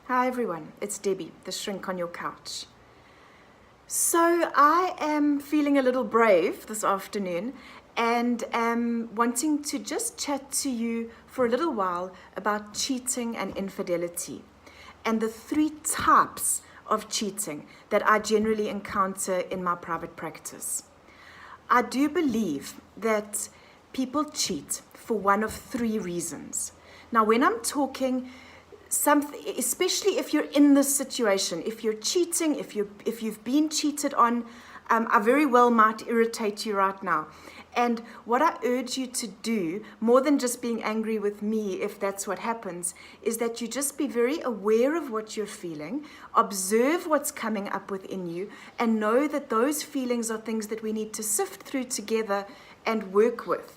Hi everyone, it's Debbie, the shrink on your couch. So I am feeling a little brave this afternoon and am wanting to just chat to you for a little while about cheating and infidelity and the three types of cheating that I generally encounter in my private practice. I do believe that people cheat for one of three reasons. Now, when I'm talking something, especially if you're in this situation, if you're cheating, if you've been cheated on, I very well might irritate you right now. And what I urge you to do, more than just being angry with me if that's what happens, is that you just be very aware of what you're feeling, observe what's coming up within you, and know that those feelings are things that we need to sift through together and work with.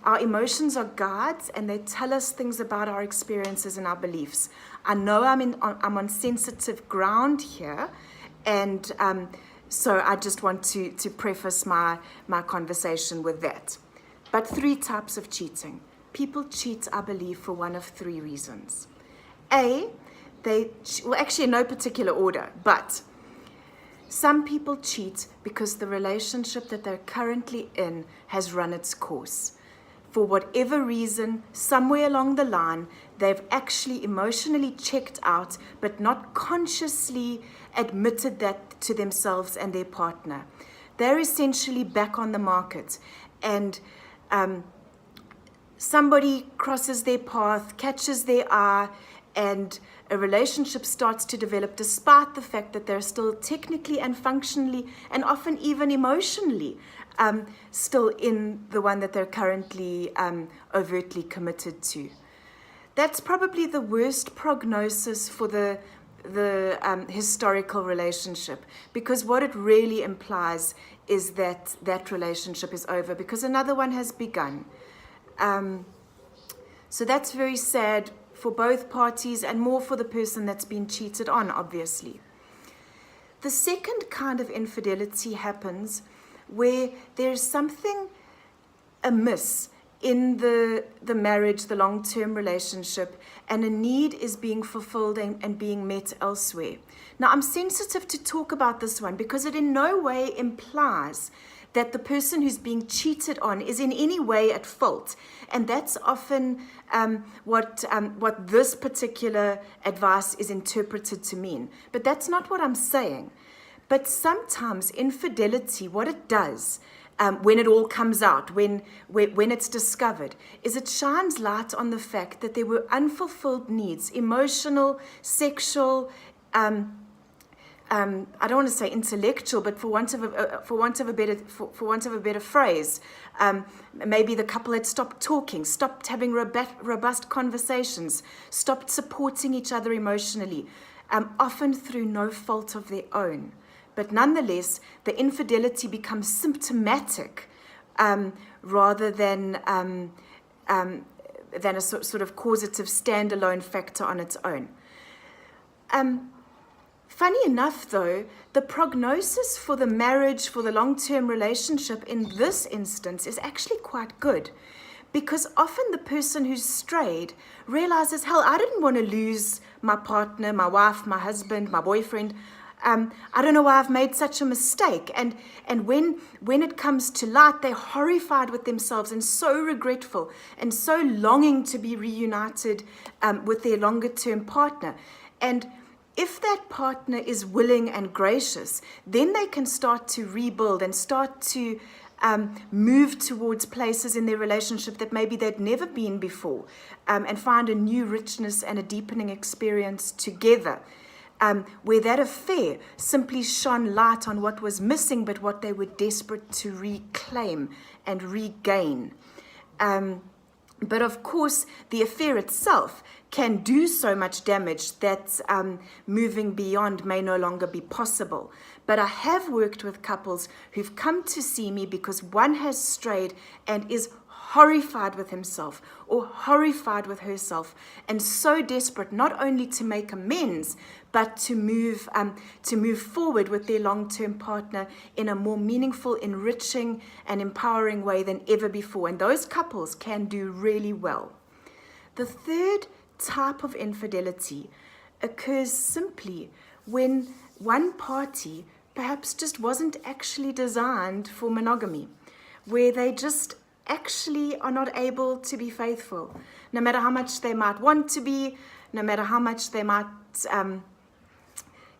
Our emotions are guides, and they tell us things about our experiences and our beliefs. I know I'm on sensitive ground here, and so I just want to preface my conversation with that. But three types of cheating. People cheat, I believe, for one of three reasons. Actually in no particular order, but some people cheat because the relationship that they're currently in has run its course. For whatever reason, somewhere along the line, they've actually emotionally checked out, but not consciously admitted that to themselves and their partner. They're essentially back on the market, and somebody crosses their path, catches their eye, and a relationship starts to develop despite the fact that they're still technically and functionally and often even emotionally still in the one that they're currently overtly committed to. That's probably the worst prognosis for the historical relationship, because what it really implies is that that relationship is over because another one has begun. So that's very sad for both parties, and more for the person that's been cheated on, obviously. The second kind of infidelity happens where there's something amiss in the marriage, the long-term relationship, and a need is being fulfilled and being met elsewhere. Now, I'm sensitive to talk about this one because it in no way implies that the person who's being cheated on is in any way at fault. And that's often what this particular advice is interpreted to mean. But that's not what I'm saying. But sometimes infidelity, what it does, when it all comes out, when it's discovered, is it shines light on the fact that there were unfulfilled needs, emotional, sexual, I don't want to say intellectual, but for want of a better phrase, maybe the couple had stopped talking, stopped having robust conversations, stopped supporting each other emotionally, often through no fault of their own. But nonetheless, the infidelity becomes symptomatic rather than a sort of causative standalone factor on its own. Funny enough, though, the prognosis for the marriage, for the long-term relationship in this instance is actually quite good, because often the person who's strayed realizes, hell, I didn't want to lose my partner, my wife, my husband, my boyfriend. I don't know why I've made such a mistake. And when it comes to light, they're horrified with themselves and so regretful and so longing to be reunited with their longer-term partner. And if that partner is willing and gracious, then they can start to rebuild and start to move towards places in their relationship that maybe they'd never been before, and find a new richness and a deepening experience together, where that affair simply shone light on what was missing, but what they were desperate to reclaim and regain. But of course, the affair itself can do so much damage that moving beyond may no longer be possible. But I have worked with couples who've come to see me because one has strayed and is horrified with himself or horrified with herself, and so desperate not only to make amends, but to move forward with their long-term partner in a more meaningful, enriching, and empowering way than ever before. And those couples can do really well. The third type of infidelity occurs simply when one party perhaps just wasn't actually designed for monogamy, where they just actually are not able to be faithful, no matter how much they might want to be, no matter how much they might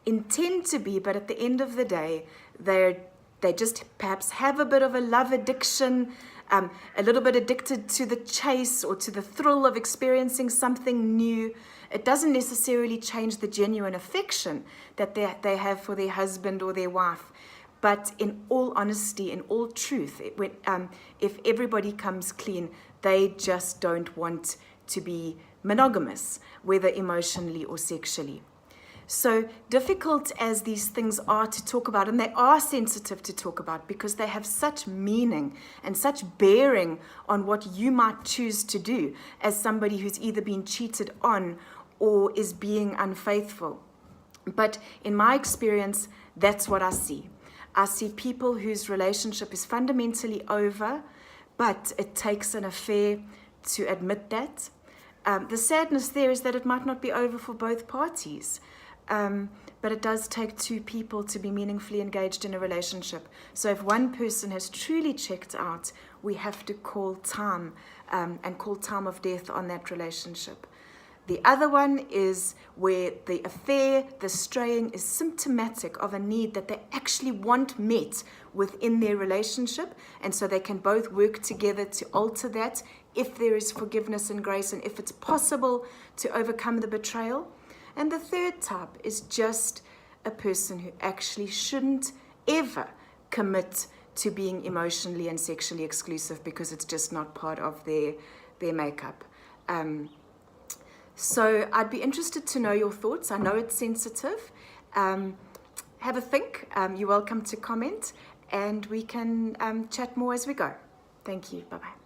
intend to be, but at the end of the day, they just perhaps have a bit of a love addiction, a little bit addicted to the chase or to the thrill of experiencing something new. It doesn't necessarily change the genuine affection that they have for their husband or their wife. But in all honesty, in all truth, if everybody comes clean, they just don't want to be monogamous, whether emotionally or sexually. So difficult as these things are to talk about, and they are sensitive to talk about because they have such meaning and such bearing on what you might choose to do as somebody who's either been cheated on or is being unfaithful. But in my experience, that's what I see. I see people whose relationship is fundamentally over, but it takes an affair to admit that. The sadness there is that it might not be over for both parties. But it does take two people to be meaningfully engaged in a relationship. So if one person has truly checked out, we have to call time and call time of death on that relationship. The other one is where the affair, the straying, is symptomatic of a need that they actually want met within their relationship, and so they can both work together to alter that if there is forgiveness and grace and if it's possible to overcome the betrayal. And the third type is just a person who actually shouldn't ever commit to being emotionally and sexually exclusive because it's just not part of their makeup. So I'd be interested to know your thoughts. I know it's sensitive. Have a think. You're welcome to comment, and we can chat more as we go. Thank you. Bye-bye.